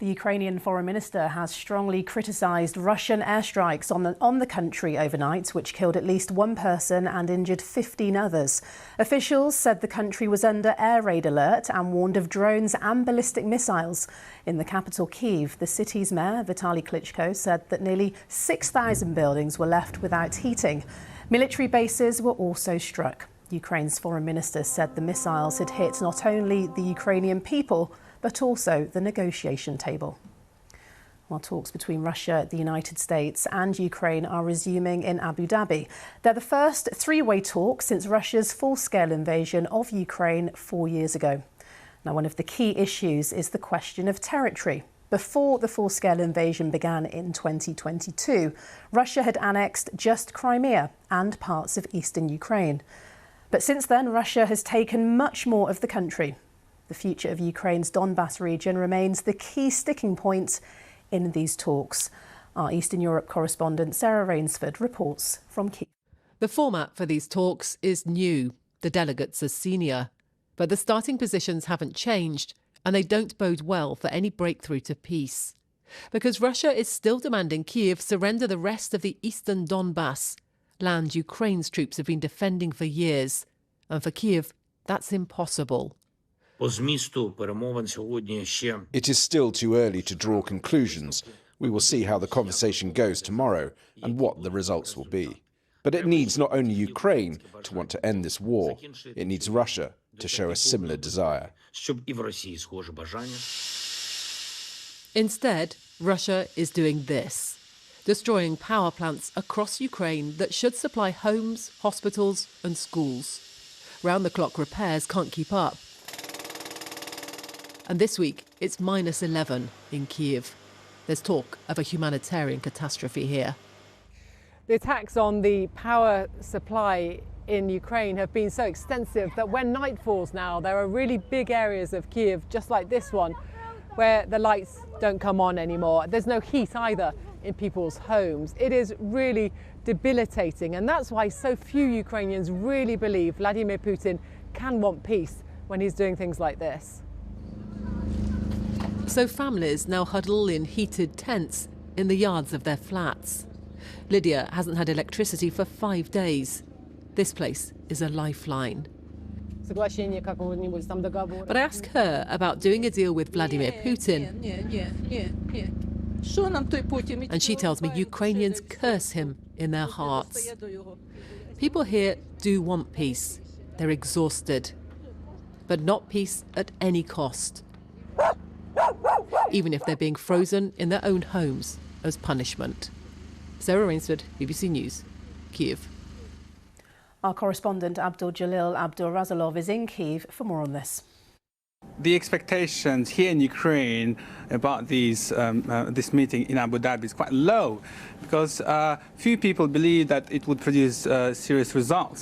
The Ukrainian foreign minister has strongly criticised Russian airstrikes on the country overnight, which killed at least one person and injured 15 others. Officials said the country was under air raid alert and warned of drones and ballistic missiles. In the capital, Kyiv, the city's mayor, Vitaly Klitschko, said that nearly 6,000 buildings were left without heating. Military bases were also struck. Ukraine's foreign minister said the missiles had hit not only the Ukrainian people, but also the negotiation table. While talks between Russia, the United States and Ukraine are resuming in Abu Dhabi. They're the first three-way talks since Russia's full-scale invasion of Ukraine 4 years ago. Now, one of the key issues is the question of territory. Before the full-scale invasion began in 2022, Russia had annexed just Crimea and parts of eastern Ukraine. But since then, Russia has taken much more of the country. The future of Ukraine's Donbass region remains the key sticking point in these talks. Our Eastern Europe correspondent Sarah Rainsford reports from Kyiv. The format for these talks is new. The delegates are senior. But the starting positions haven't changed, and they don't bode well for any breakthrough to peace. Because Russia is still demanding Kyiv surrender the rest of the eastern Donbass, land Ukraine's troops have been defending for years. And for Kyiv, that's impossible. It is still too early to draw conclusions. We will see how the conversation goes tomorrow and what the results will be. But it needs not only Ukraine to want to end this war, it needs Russia to show a similar desire. Instead, Russia is doing this, destroying power plants across Ukraine that should supply homes, hospitals and schools. Round-the-clock repairs can't keep up. And this week, it's -11 in Kyiv. There's talk of a humanitarian catastrophe here. The attacks on the power supply in Ukraine have been so extensive that when night falls now, there are really big areas of Kyiv, just like this one, where the lights don't come on anymore. There's no heat either in people's homes. It is really debilitating, and that's why so few Ukrainians really believe Vladimir Putin can want peace when he's doing things like this. So families now huddle in heated tents in the yards of their flats. Lydia hasn't had electricity for 5 days. This place is a lifeline. But I ask her about doing a deal with Vladimir Putin. And she tells me Ukrainians curse him in their hearts. People here do want peace. They're exhausted. But not peace at any cost. Even if they're being frozen in their own homes as punishment. Sarah Rainsford, BBC News, Kyiv. Our correspondent Abdul Jalil Abdul-Razalov is in Kyiv for more on this. The expectations here in Ukraine about this meeting in Abu Dhabi is quite low, because few people believe that it would produce serious results,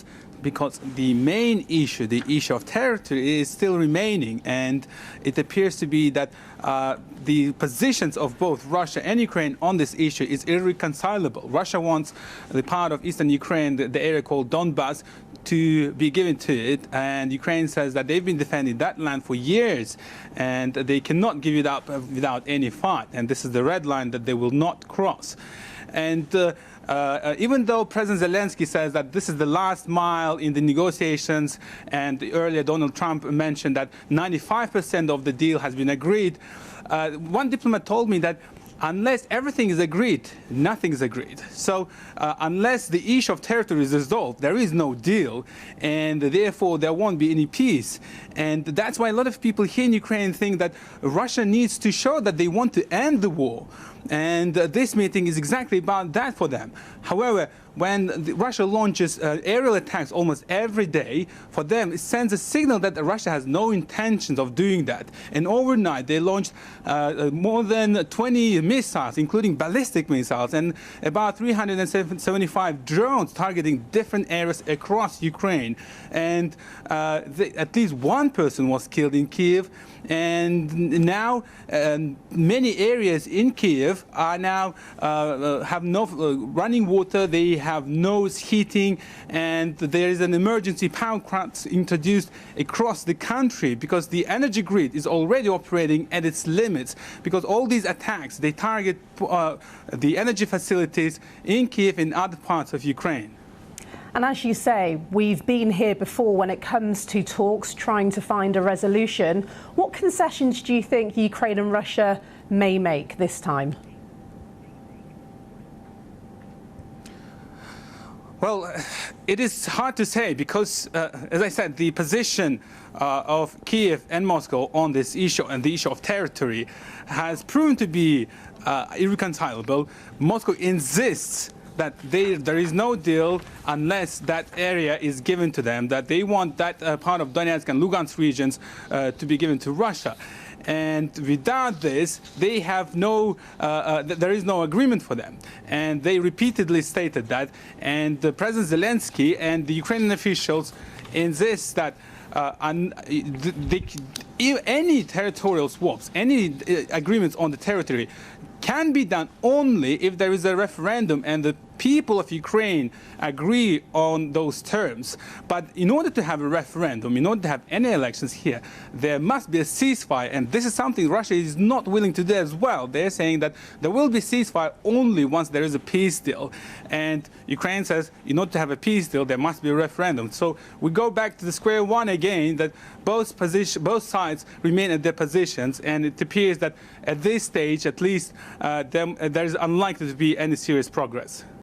because the main issue, the issue of territory, is still remaining, and it appears to be that the positions of both Russia and Ukraine on this issue is irreconcilable. Russia wants the part of eastern Ukraine, the area called Donbass, to be given to it, and Ukraine says that they've been defending that land for years and they cannot give it up without any fight, and this is the red line that they will not cross. And even though President Zelensky says that this is the last mile in the negotiations, and earlier Donald Trump mentioned that 95% of the deal has been agreed, one diplomat told me that unless everything is agreed, nothing is agreed. So unless the issue of territory is resolved, there is no deal, and therefore there won't be any peace. And that's why a lot of people here in Ukraine think that Russia needs to show that they want to end the war. And this meeting is exactly about that for them. However, when Russia launches aerial attacks almost every day, for them it sends a signal that Russia has no intentions of doing that. And overnight they launched more than 20 missiles, including ballistic missiles, and about 375 drones targeting different areas across Ukraine. And at least one person was killed in Kyiv. And now many areas in Kyiv Kyiv are now have no running water, they have no heating, and there is an emergency power cut introduced across the country because the energy grid is already operating at its limits, because all these attacks, they target the energy facilities in Kyiv and other parts of Ukraine. And as you say, we've been here before when it comes to talks trying to find a resolution. What concessions do you think Ukraine and Russia may make this time? Well, it is hard to say because, as I said, the position of Kyiv and Moscow on this issue and the issue of territory has proven to be irreconcilable. Moscow insists that there is no deal unless that area is given to them, that they want that part of Donetsk and Lugansk regions to be given to Russia. And without this, they have no, there is no agreement for them. And they repeatedly stated that. And President Zelensky and the Ukrainian officials insist that any territorial swaps, any agreements on the territory can be done only if there is a referendum and the people of Ukraine agree on those terms. But in order to have a referendum, in order to have any elections here, there must be a ceasefire, and this is something Russia is not willing to do as well. They're saying that there will be ceasefire only once there is a peace deal. And Ukraine says in order to have a peace deal, there must be a referendum. So we go back to the square one again, that both sides remain at their positions, and it appears that at this stage, at least, there is unlikely to be any serious progress.